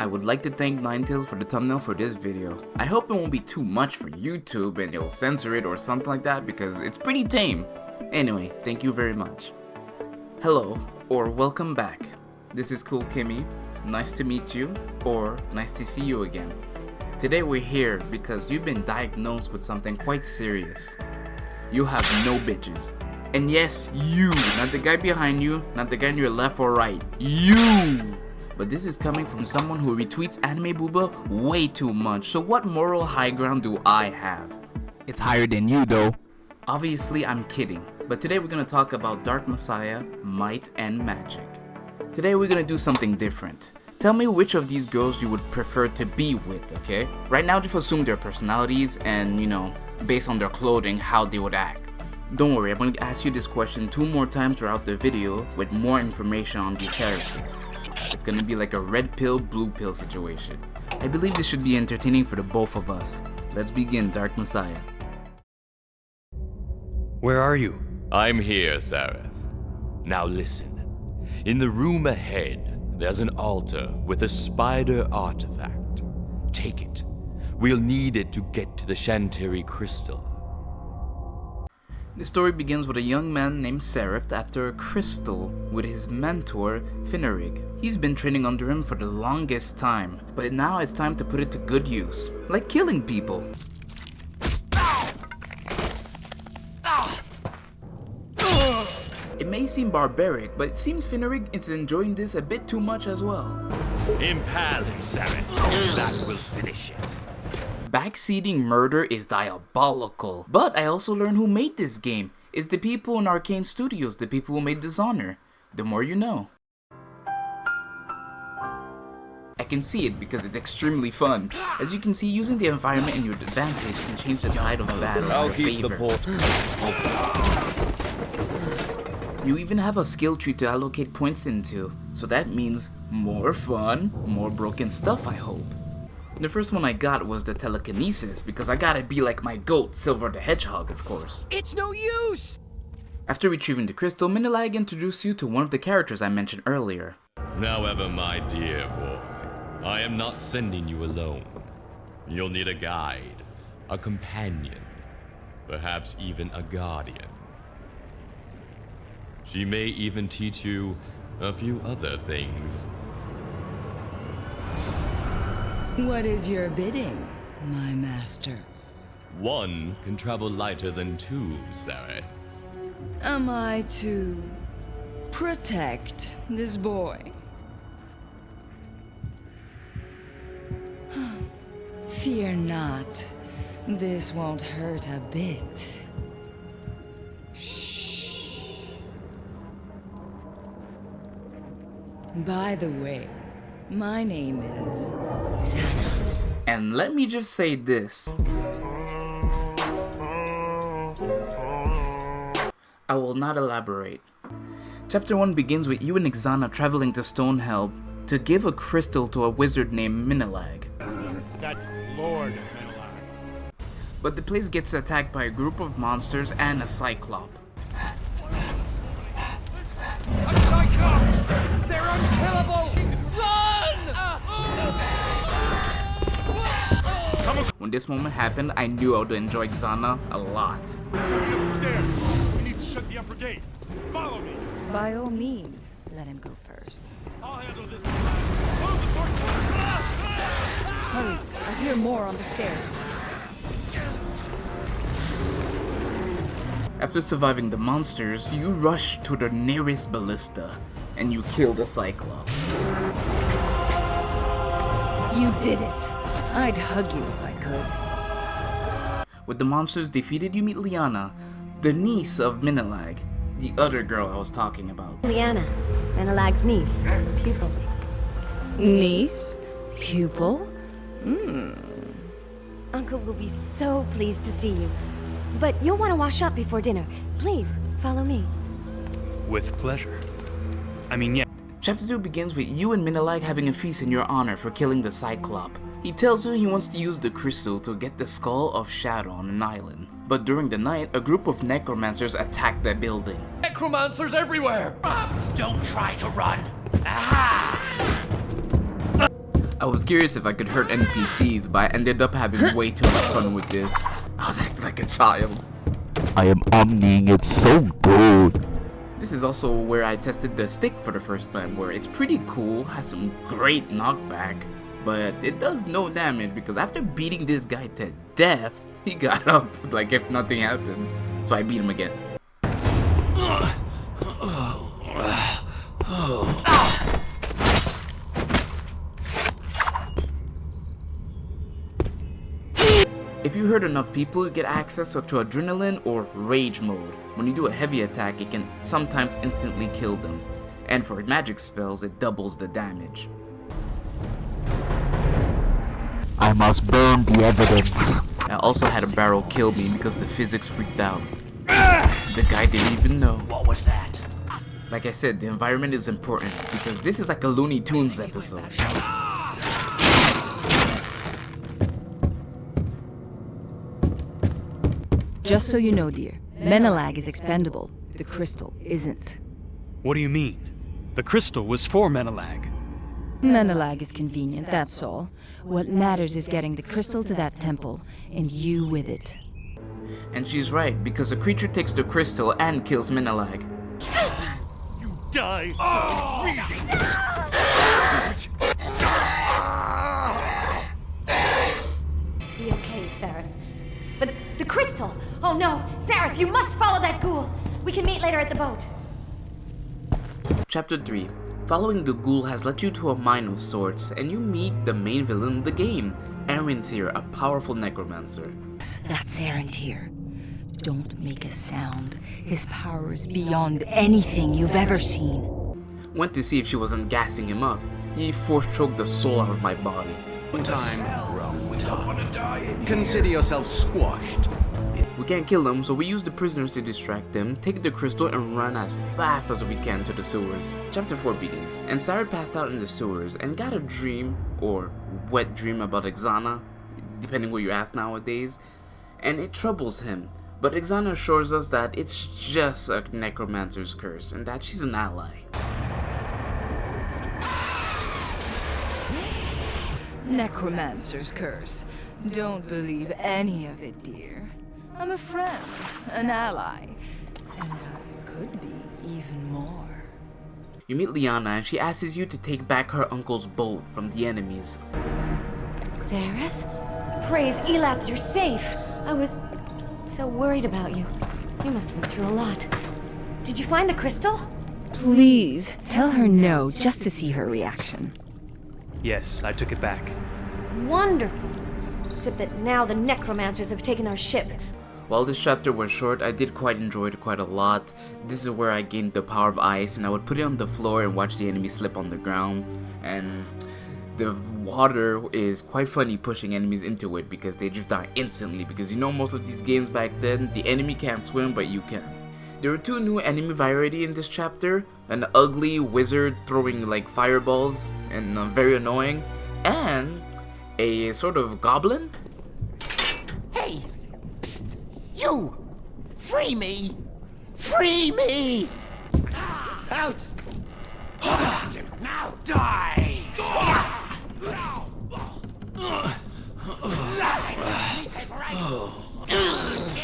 I would like to thank Ninetales for the thumbnail for this video. I hope it won't be too much for YouTube and it'll censor it or something like that because it's pretty tame. Anyway, thank you very much. Hello, or welcome back. This is Cool Kimy. Nice to meet you, or nice to see you again. Today we're here because you've been diagnosed with something quite serious. You have no bitches. And yes, you, not the guy behind you, not the guy on your left or right. You! But this is coming from someone who retweets anime booba way too much, so what moral high ground do I have? It's higher than you though. Obviously I'm kidding, but today we're gonna talk about Dark Messiah, Might and Magic. Today we're gonna do something different. Tell me which of these girls you would prefer to be with, okay? Right now just assume their personalities and, based on their clothing, how they would act. Don't worry, I'm going to ask you this question 2 more times throughout the video with more information on these characters. It's going to be like a red pill, blue pill situation. I believe this should be entertaining for the both of us. Let's begin, Dark Messiah. Where are you? I'm here, Sareth. Now listen. In the room ahead, there's an altar with a spider artifact. Take it. We'll need it to get to the Shantiri crystal. The story begins with a young man named Seraph after a crystal with his mentor, Finnerig. He's been training under him for the longest time, but now it's time to put it to good use, like killing people. It may seem barbaric, but it seems Finnerig is enjoying this a bit too much as well. Impale him, Sareth. That will finish it. Backseating murder is diabolical, but I also learned who made this game. It's the people in Arcane Studios, the people who made Dishonor. The more you know. I can see it because it's extremely fun. As you can see, using the environment in your advantage can change the tide of battle in your favor. You even have a skill tree to allocate points into, so that means more fun, more broken stuff, I hope. The first one I got was the telekinesis, because I gotta be like my goat, Silver the Hedgehog, of course. It's no use! After retrieving the crystal, Minilag introduced you to one of the characters I mentioned earlier. However, my dear boy, I am not sending you alone. You'll need a guide, a companion, perhaps even a guardian. She may even teach you a few other things. What is your bidding, my master? One can travel lighter than 2, Sareth. Am I to protect this boy? Fear not. This won't hurt a bit. Shh. By the way, my name is Xana. And let me just say this. I will not elaborate. Chapter 1 begins with you and Xana traveling to Stonehelm to give a crystal to a wizard named Minilag. That's Lord Minilag. But the place gets attacked by a group of monsters and a Cyclops. A Cyclops! They're unkillable! Run! When this moment happened, I knew I would enjoy Xana a lot. Coming up the stairs. We need to shut the upper gate. Follow me. By all means, let him go first. I'll handle this. Close the door. Hurry, I hear more on the stairs. After surviving the monsters, you rush to the nearest ballista, and you kill the Cyclops. You did it. I'd hug you if I could. With the monsters defeated, you meet Liana, the niece of Minilag, the other girl I was talking about. Liana, Menelag's niece, pupil. Niece? Pupil? Uncle will be so pleased to see you. But you'll want to wash up before dinner. Please, follow me. With pleasure. I mean, yeah. Chapter 2 begins with you and Minilag having a feast in your honor for killing the Cyclops. He tells you he wants to use the crystal to get the skull of Shadow on an island. But during the night, a group of necromancers attack the building. Necromancers everywhere! Don't try to run! I was curious if I could hurt NPCs, but I ended up having way too much fun with this. I was acting like a child. I am omniing it so good. This is also where I tested the stick for the first time, where it's pretty cool, has some great knockback, but it does no damage because after beating this guy to death, he got up like if nothing happened. So I beat him again. If you hurt enough people, you get access to Adrenaline or Rage mode. When you do a heavy attack, it can sometimes instantly kill them. And for magic spells, it doubles the damage. I must burn the evidence. I also had a barrel kill me because the physics freaked out. The guy didn't even know. What was that? Like I said, the environment is important because this is like a Looney Tunes episode. Just so you know, dear, Menelag is expendable. The crystal isn't. What do you mean? The crystal was for Menelag. Menelag is convenient, that's all. What matters is getting the crystal to that temple, and you with it. And she's right, because the creature takes the crystal and kills Menelag. You die. Be okay, Sareth. But the crystal! Oh no! Sareth, you must follow that ghoul! We can meet later at the boat. Chapter 3. Following the ghoul has led you to a mine of sorts, and you meet the main villain of the game, Arintir, a powerful necromancer. That's Arintir. Don't make a sound. His power is beyond anything you've ever seen. Went to see if she wasn't gassing him up. He force-choked the soul out of my body. Consider yourself squashed. We can't kill him, so we use the prisoners to distract them, take the crystal, and run as fast as we can to the sewers. Chapter 4 begins, and Sareth passed out in the sewers and got a dream, or wet dream about Ixana, depending what you ask nowadays, and it troubles him. But Ixana assures us that it's just a necromancer's curse, and that she's an ally. Necromancer's curse. Don't believe any of it, dear. I'm a friend, an ally, and I could be even more. You meet Liana, and she asks you to take back her uncle's boat from the enemies. Sareth? Praise Elath, you're safe! I was so worried about you. You must have been through a lot. Did you find the crystal? Please, tell her no, just to see her reaction. Yes, I took it back. Wonderful. Except that now the necromancers have taken our ship. While this chapter was short, I did quite enjoy it quite a lot. This is where I gained the power of ice, and I would put it on the floor and watch the enemy slip on the ground. And the water is quite funny pushing enemies into it because they just die instantly, because you know most of these games back then, the enemy can't swim but you can. There were 2 new enemy variety in this chapter, an ugly wizard throwing like fireballs and very annoying, and a sort of goblin. Hey! Psst! You! Free me! Free me! Out! Now die!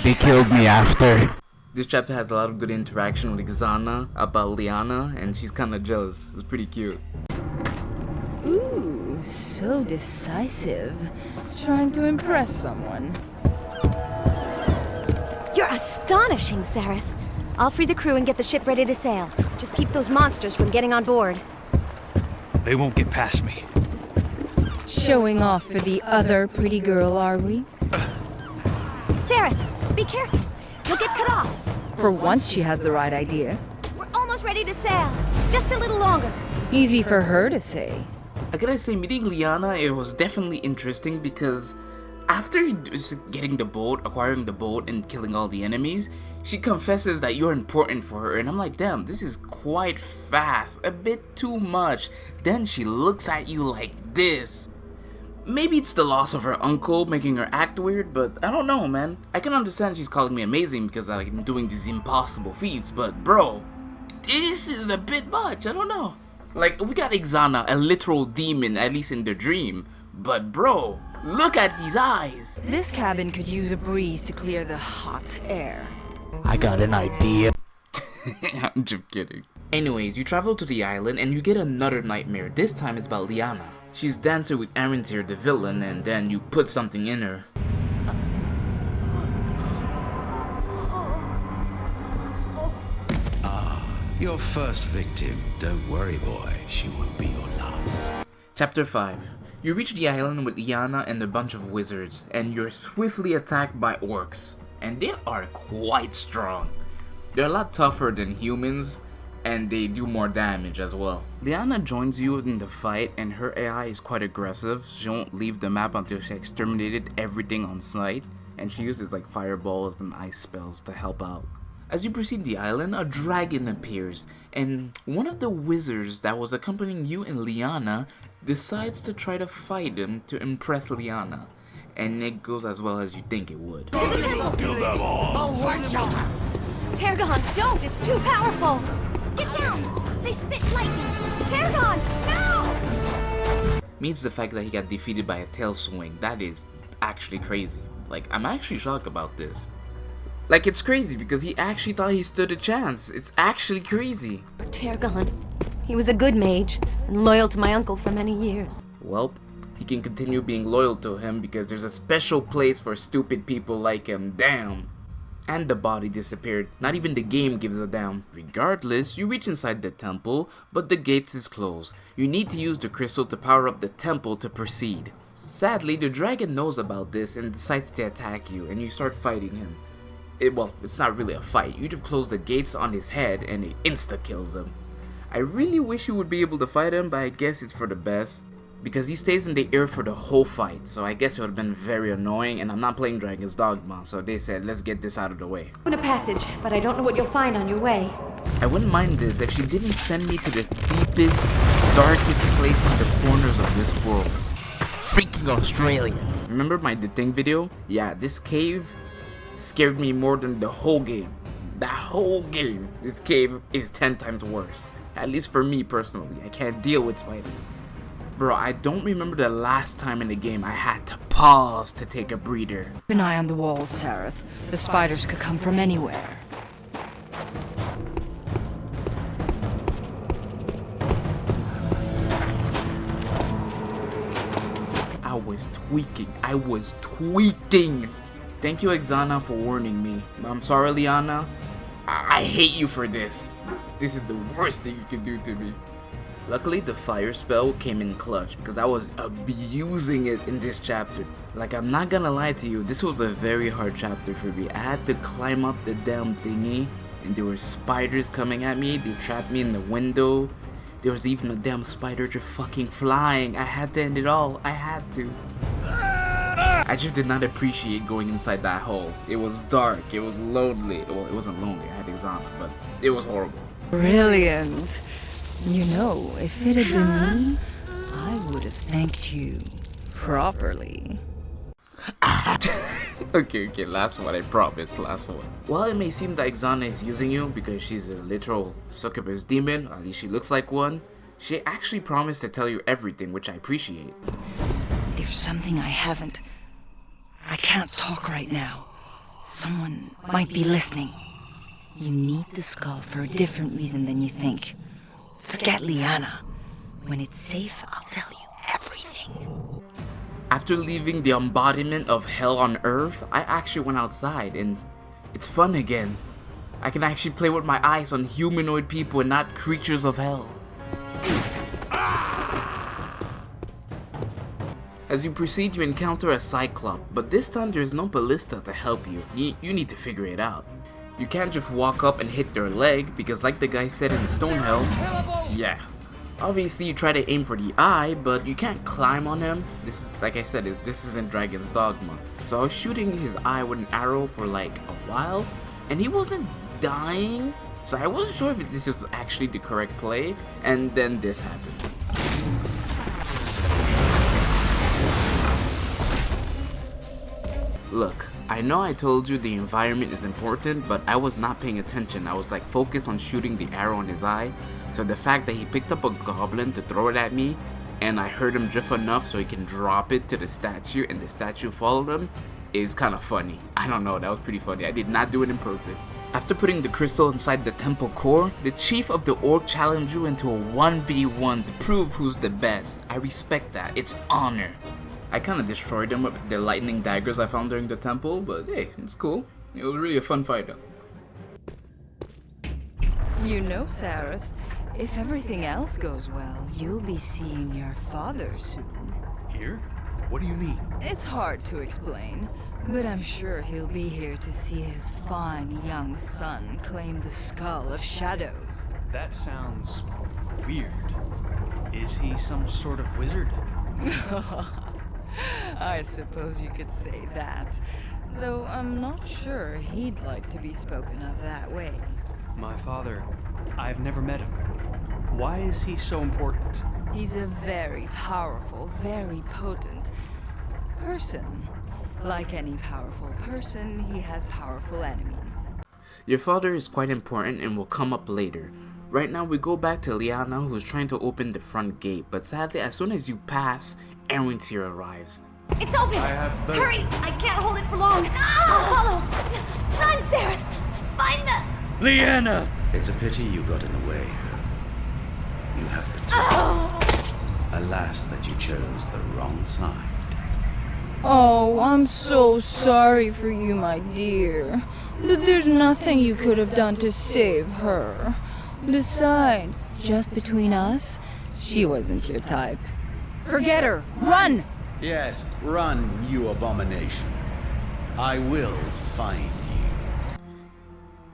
They killed me after. This chapter has a lot of good interaction with Ixana about Liana, and she's kinda jealous. It's pretty cute. Ooh, so decisive. Trying to impress someone. You're astonishing, Sareth. I'll free the crew and get the ship ready to sail. Just keep those monsters from getting on board. They won't get past me. Showing off for the other pretty girl, are we? Sareth, be careful. You'll get cut off. For once she has the right idea. We're almost ready to sail. Just a little longer. Easy for her to say. I gotta say, meeting Liana, it was definitely interesting because after getting the boat, acquiring the boat, and killing all the enemies, she confesses that you're important for her, and I'm like, damn, this is quite fast, a bit too much. Then she looks at you like this. Maybe it's the loss of her uncle making her act weird, but I don't know, man. I can understand she's calling me amazing because I'm doing these impossible feats, but bro, this is a bit much, I don't know. Like, we got Ixana, a literal demon, at least in the dream. But bro, look at these eyes! This cabin could use a breeze to clear the hot air. I got an idea. I'm just kidding. Anyways, you travel to the island and you get another nightmare. This time it's about Liana. She's dancing with Arantir, the villain, and then you put something in her. Your first victim. Don't worry, boy. She won't be your last. Chapter 5. You reach the island with Liana and a bunch of wizards, and you're swiftly attacked by orcs. And they are quite strong. They're a lot tougher than humans, and they do more damage as well. Liana joins you in the fight, and her AI is quite aggressive. She won't leave the map until she exterminated everything on sight, and she uses like fireballs and ice spells to help out. As you proceed the island, a dragon appears, and one of the wizards that was accompanying you and Liana decides to try to fight him to impress Liana. And it goes as well as you think it would. Kill them all! Targon, don't! It's too powerful! Get down! They spit lightning! Targon, no! Means the fact that he got defeated by a tail swing. That is actually crazy. Like, I'm actually shocked about this. Like, it's crazy because he actually thought he stood a chance. It's actually crazy. Targon, he was a good mage and loyal to my uncle for many years. Well, he can continue being loyal to him because there's a special place for stupid people like him. Damn. And the body disappeared. Not even the game gives a damn. Regardless, you reach inside the temple, but the gates is closed. You need to use the crystal to power up the temple to proceed. Sadly, the dragon knows about this and decides to attack you, and you start fighting him. It's not really a fight. You just close the gates on his head and it insta-kills him. I really wish you would be able to fight him, but I guess it's for the best. Because he stays in the air for the whole fight, so I guess it would have been very annoying, and I'm not playing Dragon's Dogma, so they said, let's get this out of the way. In a passage, but I don't know what you'll find on your way. I wouldn't mind this if she didn't send me to the deepest, darkest place in the corners of this world. Freaking Australia. Remember my The Thing video? Yeah, this cave scared me more than the whole game. The whole game. This cave is 10 times worse. At least for me personally. I can't deal with spiders. Bro, I don't remember the last time in the game I had to pause to take a breather. Keep an eye on the walls, Sareth. The spiders could come from anywhere. I was tweaking. Thank you, Ixana, for warning me. I'm sorry, Liana. I hate you for this. This is the worst thing you can do to me. Luckily, the fire spell came in clutch because I was abusing it in this chapter. Like, I'm not gonna lie to you, this was a very hard chapter for me. I had to climb up the damn thingy, and there were spiders coming at me. They trapped me in the window. There was even a damn spider just fucking flying. I had to end it all. I had to. I just did not appreciate going inside that hole. It was dark. It was lonely. Well, it wasn't lonely. I had Ixana, but it was horrible. Brilliant. You know, if it had been me, I would have thanked you properly. Okay, last one, I promise, last one. While it may seem that Ixana is using you because she's a literal succubus demon, at least she looks like one, she actually promised to tell you everything, which I appreciate. There's something I haven't. I can't talk right now. Someone might be listening. You need the skull for a different reason than you think. Forget Liana. When it's safe, I'll tell you everything. After leaving the embodiment of hell on earth, I actually went outside and it's fun again. I can actually play with my eyes on humanoid people and not creatures of hell. As you proceed, you encounter a Cyclops, but this time there's no ballista to help you. You need to figure it out. You can't just walk up and hit their leg, because like the guy said in Stonehelm, yeah. Obviously you try to aim for the eye, but you can't climb on him. This is, like I said, this isn't Dragon's Dogma. So I was shooting his eye with an arrow for like a while, and he wasn't dying. So I wasn't sure if this was actually the correct play, and then this happened. Look, I know I told you the environment is important, but I was not paying attention. I was like focused on shooting the arrow in his eye. So the fact that he picked up a goblin to throw it at me, and I heard him drift enough so he can drop it to the statue and the statue followed him, is kind of funny. I don't know, that was pretty funny. I did not do it on purpose. After putting the crystal inside the temple core, the chief of the orc challenged you into a 1v1 to prove who's the best. I respect that. It's honor. I kind of destroyed them with the lightning daggers I found during the temple, but hey, it's cool. It was really a fun fight though. You know, Sareth, if everything else goes well, you'll be seeing your father soon. Here? What do you mean? It's hard to explain, but I'm sure he'll be here to see his fine young son claim the Skull of Shadows. That sounds weird. Is he some sort of wizard? I suppose you could say that, though I'm not sure he'd like to be spoken of that way. My father, I've never met him. Why is he so important? He's a very powerful, very potent person. Like any powerful person, he has powerful enemies. Your father is quite important and will come up later. Right now we go back to Liana, who's trying to open the front gate, but sadly as soon as you pass, Erwintir arrives. It's open! Hurry! I can't hold it for long! I'll follow! Run, Sareth! Find the... Liana! It's a pity you got in the way, girl. You have the Alas that you chose the wrong side. Oh, I'm so sorry for you, my dear. But there's nothing you could have done to save her. Besides, just between us, she wasn't your type. Forget her! Run! Yes, run, you abomination. I will find you.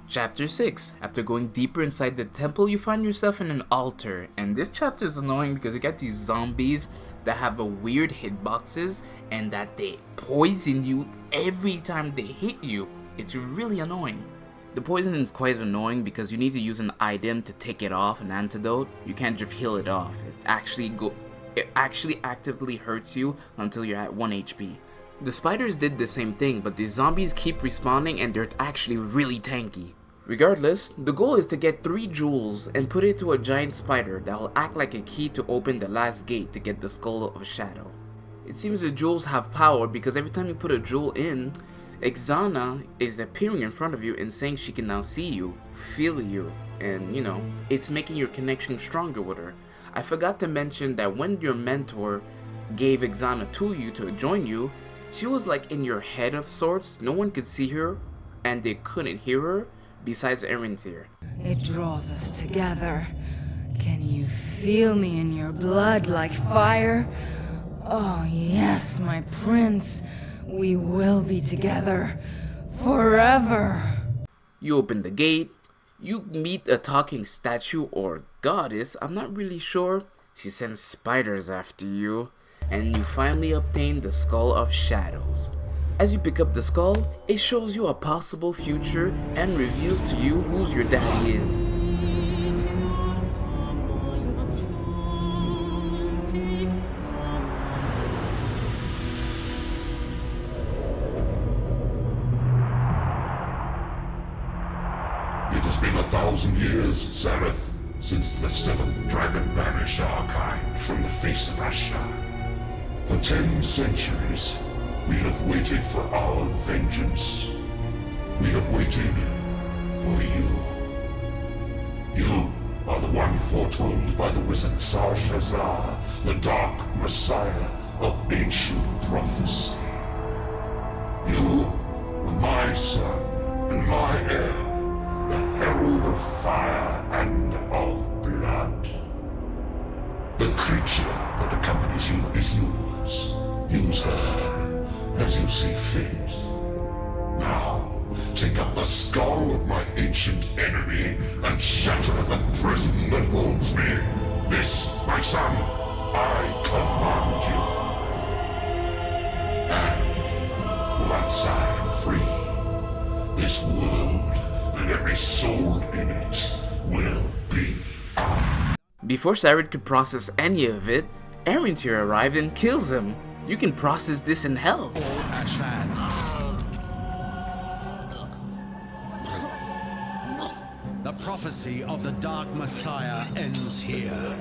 Chapter 6. After going deeper inside the temple, you find yourself in an altar. And this chapter is annoying because you got these zombies that have a weird hitboxes and that they poison you every time they hit you. It's really annoying. The poison is quite annoying because you need to use an item to take it off, an antidote. You can't just heal it off. It actually actively hurts you until you're at 1 HP. The spiders did the same thing, but the zombies keep respawning and they're actually really tanky. Regardless, the goal is to get 3 jewels and put it to a giant spider that will act like a key to open the last gate to get the Skull of Shadow. It seems the jewels have power because every time you put a jewel in, Ixana is appearing in front of you and saying she can now see you, feel you, and you know, it's making your connection stronger with her. I forgot to mention that when your mentor gave Ixana to you to join you, she was like in your head of sorts. No one could see her and they couldn't hear her besides Erwintir. It draws us together. Can you feel me in your blood like fire? Oh yes, my prince. We will be together forever. You open the gate. You meet a talking statue or goddess, I'm not really sure. She sends spiders after you, and you finally obtain the Skull of Shadows. As you pick up the skull, it shows you a possible future and reveals to you who your daddy is. It has been 1,000 years, Zareth, since the 7th dragon banished our kind from the face of Ashtar. For 10 centuries, we have waited for our vengeance. We have waited for you. You are the one foretold by the wizard Sarshazar, the dark messiah of ancient prophecy. You are my son and my heir, the herald of fire and of blood. The creature that accompanies you is yours. Use her as you see fit. Now, take up the skull of my ancient enemy and shatter the prison that holds me. This, my son, I command you. And once I am free, this world and every soul in it will be ours. Before Sareth could process any of it, Erwintir arrived and kills him. You can process this in hell. prophecy of the Dark Messiah ends here.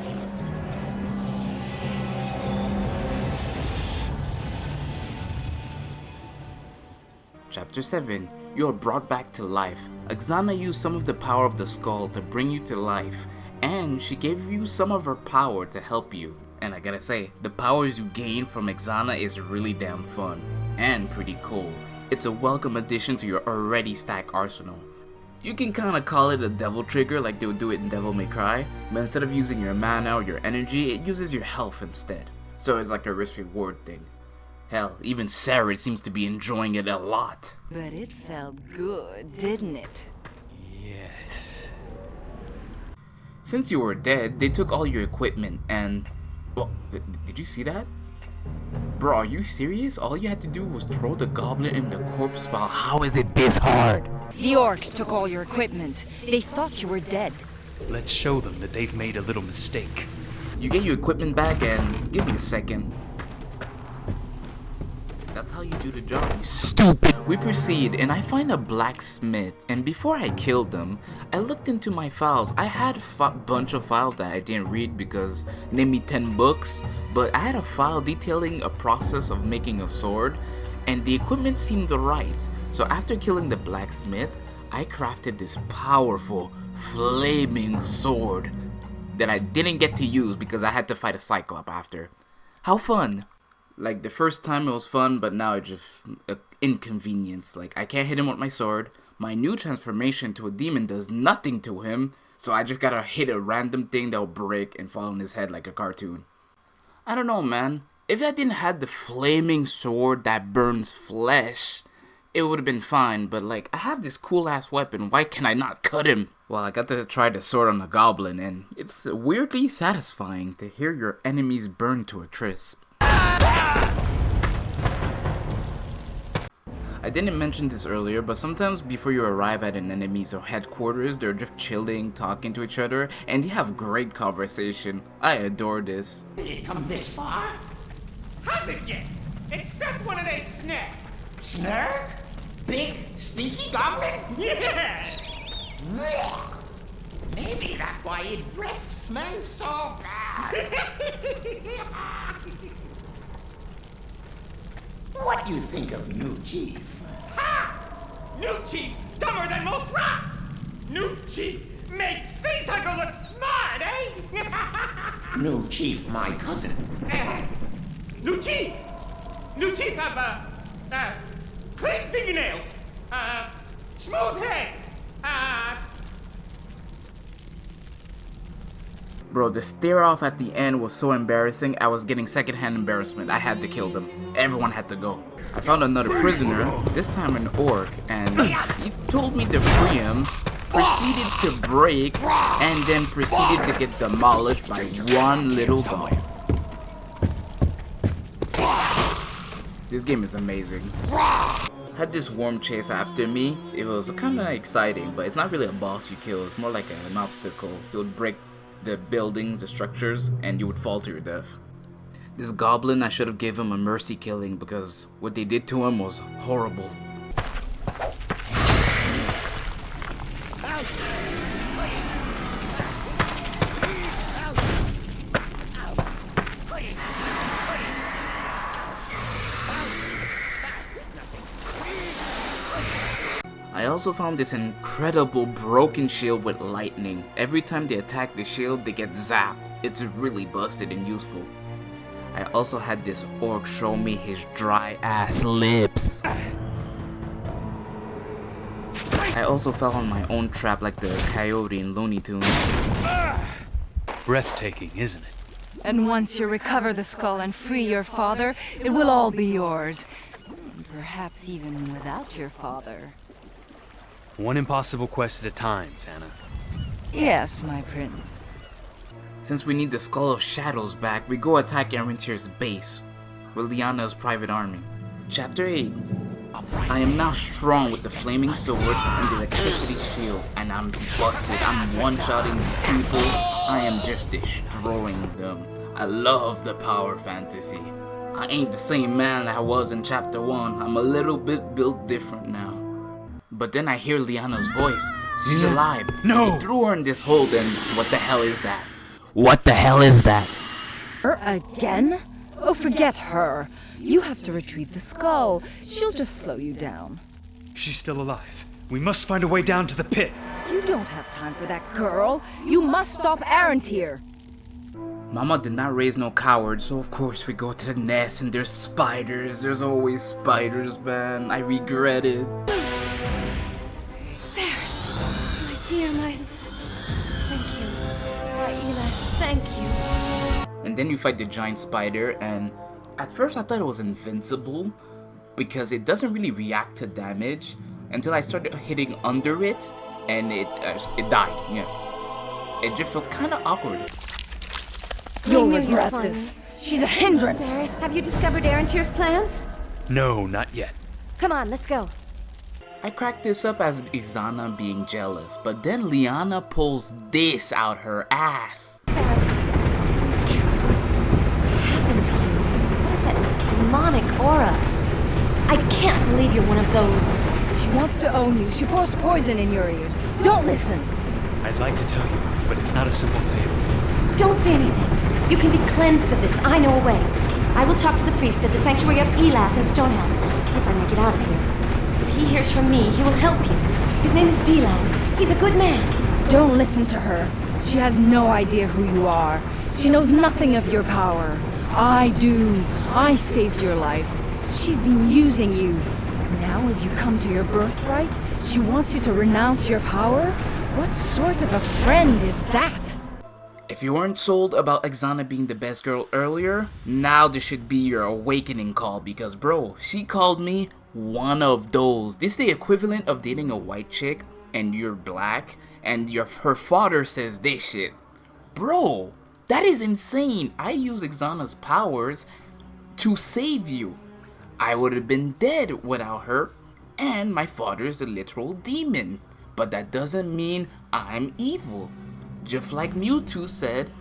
Chapter 7. You are brought back to life. Oksana used some of the power of the skull to bring you to life, and she gave you some of her power to help you. And I gotta say, the powers you gain from Oksana is really damn fun, and pretty cool. It's a welcome addition to your already stacked arsenal. You can kinda call it a devil trigger like they would do it in Devil May Cry, but instead of using your mana or your energy, it uses your health instead. So it's like a risk-reward thing. Hell, even Sarah seems to be enjoying it a lot. But it felt good, didn't it? Yes. Since you were dead, they took all your equipment and... Well, did you see that? Bro, are you serious? All you had to do was throw the goblin in the corpse pile. How is it this hard? The orcs took all your equipment. They thought you were dead. Let's show them that they've made a little mistake. You get your equipment back and... Give me a second. That's how you do the job, you stupid! We proceed, and I find a blacksmith, and before I killed them, I looked into my files. I had a bunch of files that I didn't read because name me 10 books, but I had a file detailing a process of making a sword, and the equipment seemed right. So after killing the blacksmith, I crafted this powerful, flaming sword that I didn't get to use because I had to fight a cyclops after. How fun! Like, the first time it was fun, but now it's just an inconvenience. Like, I can't hit him with my sword. My new transformation to a demon does nothing to him, so I just gotta hit a random thing that'll break and fall on his head like a cartoon. I don't know, man. If I didn't have the flaming sword that burns flesh, it would have been fine, but like, I have this cool-ass weapon, why can I not cut him? Well, I got to try the sword on the goblin, and it's weirdly satisfying to hear your enemies burn to a crisp. I didn't mention this earlier, but sometimes before you arrive at an enemy's headquarters, they're just chilling, talking to each other, and they have great conversation. I adore this. You come this far? How's it get? Except one of they snark. Snark? Big, stinky goblin? Yes! Maybe that's why his breath smells so bad. What do you think of new chief? Ha! New chief, dumber than most rocks! New chief, make face hugger look smart, eh? New chief, my cousin. New chief! New chief have, clean fingernails, smooth head, Bro, the stare off at the end was so embarrassing, I was getting secondhand embarrassment. I had to kill them. Everyone had to go. I found another prisoner, this time an orc, and he told me to free him, proceeded to break, and then proceeded to get demolished by one little guy. This game is amazing. Had this worm chase after me. It was kinda exciting, but it's not really a boss you kill, it's more like an obstacle. It would break the buildings, the structures, and you would fall to your death. This goblin, I should have gave him a mercy killing because what they did to him was horrible. I also found this incredible broken shield with lightning. Every time they attack the shield, they get zapped. It's really busted and useful. I also had this orc show me his dry ass lips. I also fell on my own trap like the coyote in Looney Tunes. Breathtaking, isn't it? And once you recover the skull and free your father, it will all be yours. Perhaps even without your father. One impossible quest at a time, Santa. Yes, my prince. Since we need the Skull of Shadows back, we go attack Arentir's base, with Lyanna's private army. Chapter 8. I am now strong with the flaming sword and the electricity shield, and I'm busted. I'm one-shotting these people. I am just destroying them. I love the power fantasy. I ain't the same man I was in Chapter 1. I'm a little bit built different now. But then I hear Liana's voice. She's alive. No! He threw her in this hole, then what the hell is that? What the hell is that? Her again? Oh, forget her. You have to retrieve the skull. She'll just slow you down. She's still alive. We must find a way down to the pit. You don't have time for that girl. You must stop Arentir. Mama did not raise no coward, so of course we go to the nest and there's spiders. There's always spiders, man. I regret it. Sarah, my dear, thank you. Eli, thank you. And then you fight the giant spider, and at first I thought it was invincible because it doesn't really react to damage until I started hitting under it, and it died. Yeah, it just felt kind of awkward. You'll regret this. She's a hindrance. Seraph, have you discovered Arentir's plans? No, not yet. Come on, let's go. I cracked this up as Ixana being jealous, but then Liana pulls this out her ass. Seraph, tell me the truth. What happened to you? What is that demonic aura? I can't believe you're one of those. She wants to own you. She pours poison in your ears. Don't listen. I'd like to tell you, but it's not a simple tale. Don't say anything. You can be cleansed of this. I know a way. I will talk to the priest at the sanctuary of Elath in Stonehelm, if I make it out of here. If he hears from me, he will help you. His name is Delan. He's a good man. Don't listen to her. She has no idea who you are. She knows nothing of your power. I do. I saved your life. She's been using you. Now as you come to your birthright, she wants you to renounce your power? What sort of a friend is that? If you weren't sold about Ixana being the best girl earlier, now this should be your awakening call, because bro, she called me one of those. This is the equivalent of dating a white chick and you're black and her father says this shit. Bro, that is insane. I use Ixana's powers to save you. I would have been dead without her, and my father is a literal demon. But that doesn't mean I'm evil. Just like Mewtwo said,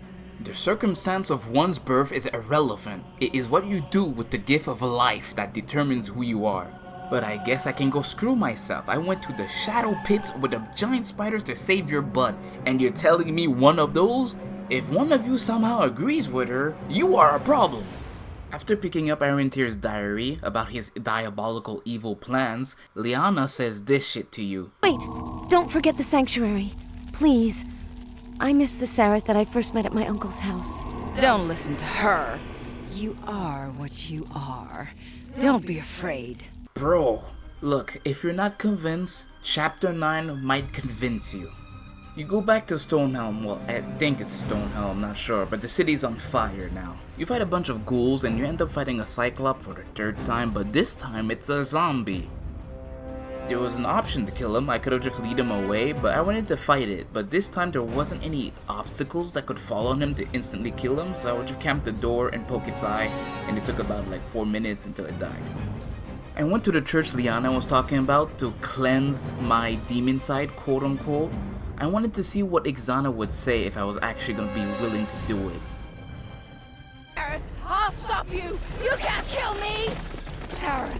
the circumstance of one's birth is irrelevant. It is what you do with the gift of life that determines who you are. But I guess I can go screw myself. I went to the shadow pits with a giant spider to save your butt, and you're telling me one of those? If one of you somehow agrees with her, you are a problem. After picking up Arentir's diary about his diabolical evil plans, Liana says this shit to you. Wait, don't forget the sanctuary. Please. I miss the Sareth that I first met at my uncle's house. Don't listen to her. You are what you are. Don't be afraid. Bro, look, if you're not convinced, Chapter 9 might convince you. You go back to Stonehelm, well, I think it's Stonehelm, I'm not sure, but the city's on fire now. You fight a bunch of ghouls and you end up fighting a Cyclops for the third time, but this time it's a zombie. There was an option to kill him. I could have just lead him away, but I wanted to fight it. But this time there wasn't any obstacles that could fall on him to instantly kill him, so I would just camp the door and poke its eye, and it took about like 4 minutes until it died. I went to the church Liana was talking about to cleanse my demon side, quote unquote. I wanted to see what Ixana would say if I was actually going to be willing to do it. Sarah, I'll stop you! You can't kill me! Sarah,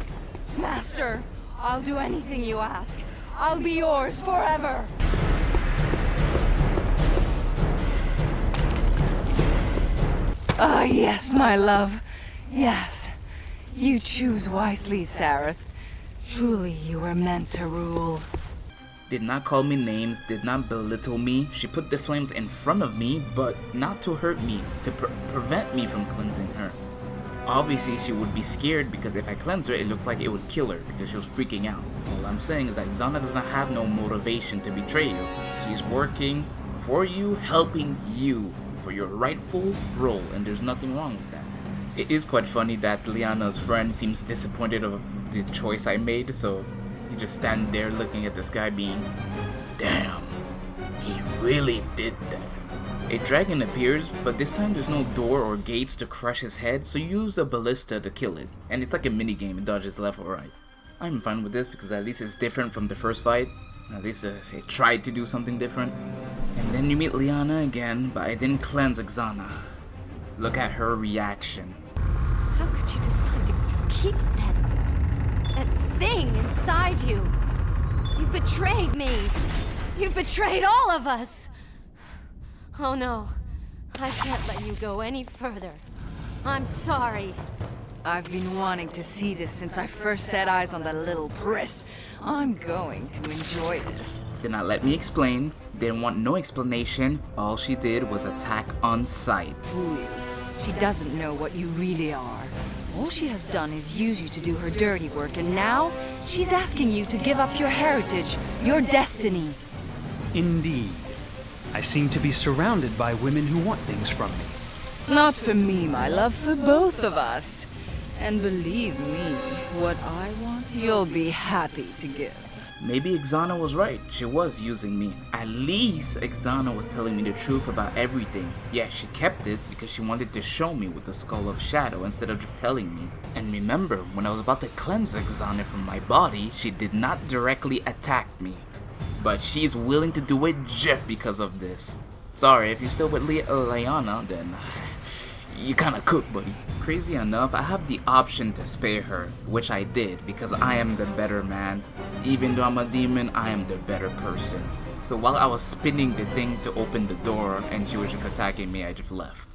Master, I'll do anything you ask. I'll be yours forever. Ah, yes, my love. Yes. You choose wisely, Sareth. Truly, you were meant to rule. Did not call me names, did not belittle me. She put the flames in front of me, but not to hurt me, to prevent me from cleansing her. Obviously, she would be scared because if I cleanse her, it looks like it would kill her because she was freaking out. All I'm saying is that Ixana does not have no motivation to betray you. She's working for you, helping you for your rightful role, and there's nothing wrong with that. It is quite funny that Liana's friend seems disappointed of the choice I made, so you just stand there looking at this guy being, damn, he really did that. A dragon appears, but this time there's no door or gates to crush his head, so you use a ballista to kill it. And it's like a minigame, it dodges left or right. I'm fine with this because at least it's different from the first fight. At least it tried to do something different. And then you meet Liana again, but I didn't cleanse Ixana. Look at her reaction. How could you decide to keep that thing inside you? You've betrayed me! You've betrayed all of us! Oh no, I can't let you go any further. I'm sorry. I've been wanting to see this since I first set eyes on that little priss. I'm going to enjoy this. Did not let me explain, didn't want no explanation, all she did was attack on sight. Fool. She doesn't know what you really are. All she has done is use you to do her dirty work, and now she's asking you to give up your heritage, your destiny. Indeed. I seem to be surrounded by women who want things from me. Not for me, my love, for both of us. And believe me, what I want, you'll be happy to give. Maybe Ixana was right, she was using me. At least Ixana was telling me the truth about everything. Yeah, she kept it because she wanted to show me with the Skull of Shadow instead of just telling me. And remember, when I was about to cleanse Ixana from my body, she did not directly attack me. But she's willing to do it just because of this. Sorry, if you're still with Leanna, then you kinda cook, buddy. Crazy enough, I have the option to spare her, which I did because I am the better man. Even though I'm a demon, I am the better person. So while I was spinning the thing to open the door and she was just attacking me, I just left.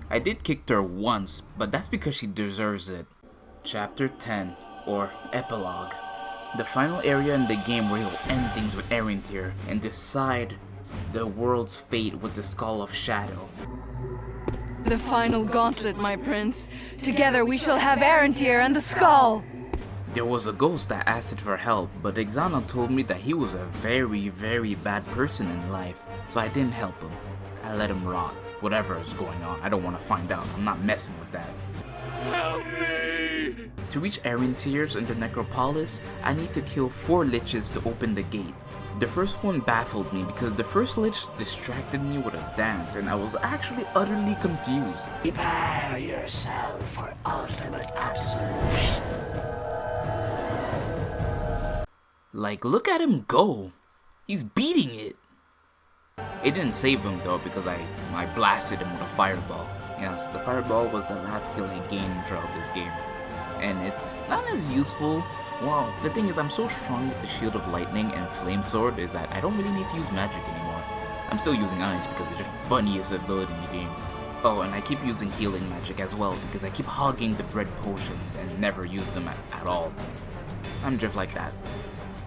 I did kick her once, but that's because she deserves it. Chapter 10, or Epilogue. The final area in the game where you'll end things with Arentir and decide the world's fate with the Skull of Shadow. The final gauntlet, my prince. Together we shall have Arentir and the skull. There was a ghost that asked it for help, but Ixana told me that he was a very, very bad person in life, so I didn't help him. I let him rot. Whatever is going on, I don't want to find out. I'm not messing with that. Help me! To reach Arentir's in the Necropolis, I need to kill 4 liches to open the gate. The first one baffled me because the first lich distracted me with a dance and I was actually utterly confused. Prepare yourself for ultimate absolution. Like, look at him go. He's beating it. It didn't save him though because I blasted him with a fireball. Yes, the fireball was the last skill I gained throughout this game. And it's not as useful. Well, the thing is I'm so strong with the Shield of Lightning and Flame Sword is that I don't really need to use magic anymore. I'm still using Ice because it's the funniest ability in the game. Oh, and I keep using healing magic as well because I keep hogging the bread potion and never use them at all. I'm just like that.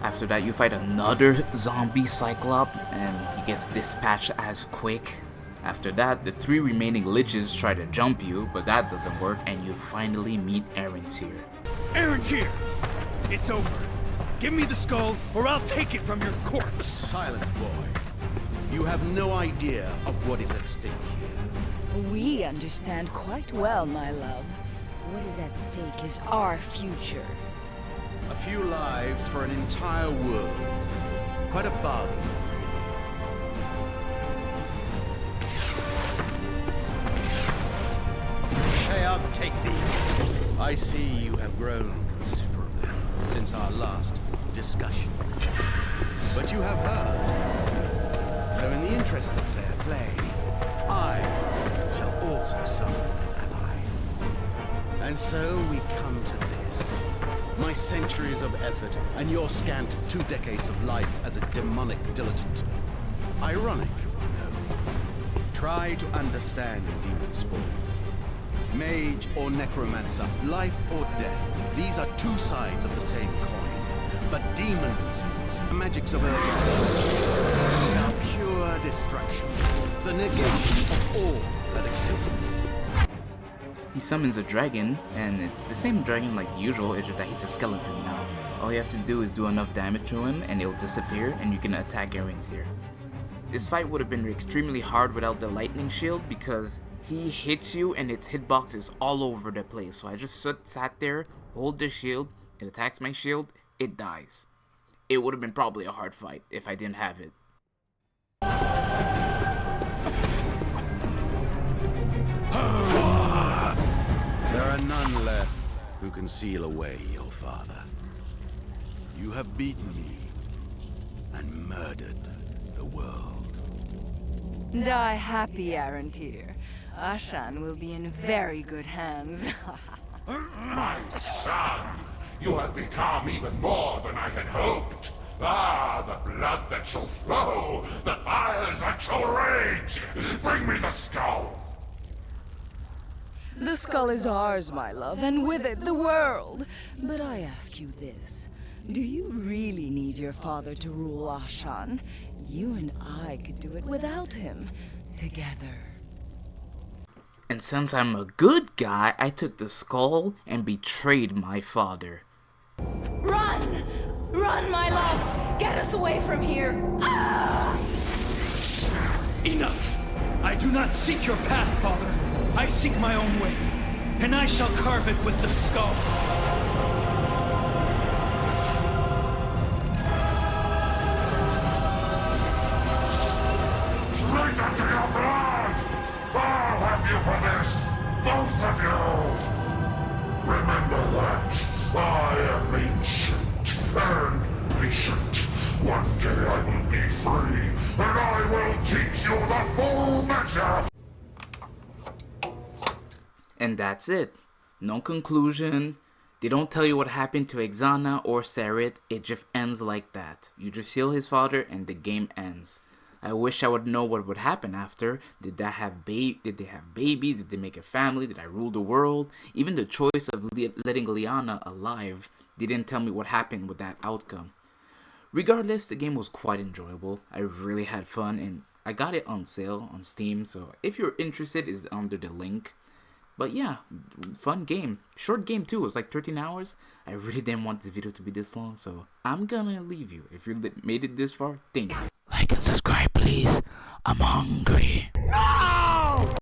After that you fight another zombie Cyclop and he gets dispatched as quick. After that, the 3 remaining liches try to jump you, but that doesn't work and you finally meet Arentir. Arentir! It's over. Give me the skull, or I'll take it from your corpse. Silence, boy. You have no idea of what is at stake here. We understand quite well, my love. What is at stake is our future. A few lives for an entire world. Quite a bargain. Shayab, take these. I see you have grown considerably since our last discussion. But you have heard. So in the interest of fair play, I shall also summon an ally. And so we come to this. My centuries of effort and your scant 2 decades of life as a demonic dilettante. Ironic, no. Try to understand demon spawn. Mage or necromancer, life or death, these are 2 sides of the same coin. But demons, the magics of earth, are pure destruction, the negation of all that exists. He summons a dragon, and it's the same dragon like the usual, it's just that he's a skeleton now. All you have to do is do enough damage to him, and it'll disappear, and you can attack Arentir. This fight would have been extremely hard without the lightning shield, because he hits you and its hitbox is all over the place. So I just sat there, hold the shield, it attacks my shield, it dies. It would have been probably a hard fight if I didn't have it. There are none left who can seal away your father. You have beaten me and murdered the world. Die happy, Arentir. Ashan will be in very good hands. My son, you have become even more than I had hoped. Ah, the blood that shall flow, the fires that shall rage! Bring me the skull! The skull is ours, my love, and with it the world. But I ask you this. Do you really need your father to rule Ashan? You and I could do it without him, together. And since I'm a good guy, I took the skull and betrayed my father. Run! Run, my love! Get us away from here! Ah! Enough! I do not seek your path, father. I seek my own way, and I shall carve it with the skull. Drink unto your blood! I'll have you for this, both of you! Remember that I am ancient and patient. One day I will be free, and I will teach you the full measure! And that's it. No conclusion. They don't tell you what happened to Exana or Sarit. It just ends like that. You just heal his father and the game ends. I wish I would know what would happen after. Did they have babies? Did they make a family? Did I rule the world? Even the choice of letting Liana alive, they didn't tell me what happened with that outcome. Regardless, the game was quite enjoyable. I really had fun, and I got it on sale on Steam, so if you're interested, it's under the link. But yeah, fun game. Short game too, it was like 13 hours. I really didn't want this video to be this long, so I'm gonna leave you. If you made it this far, thank you. Like and subscribe, please. I'm hungry. No!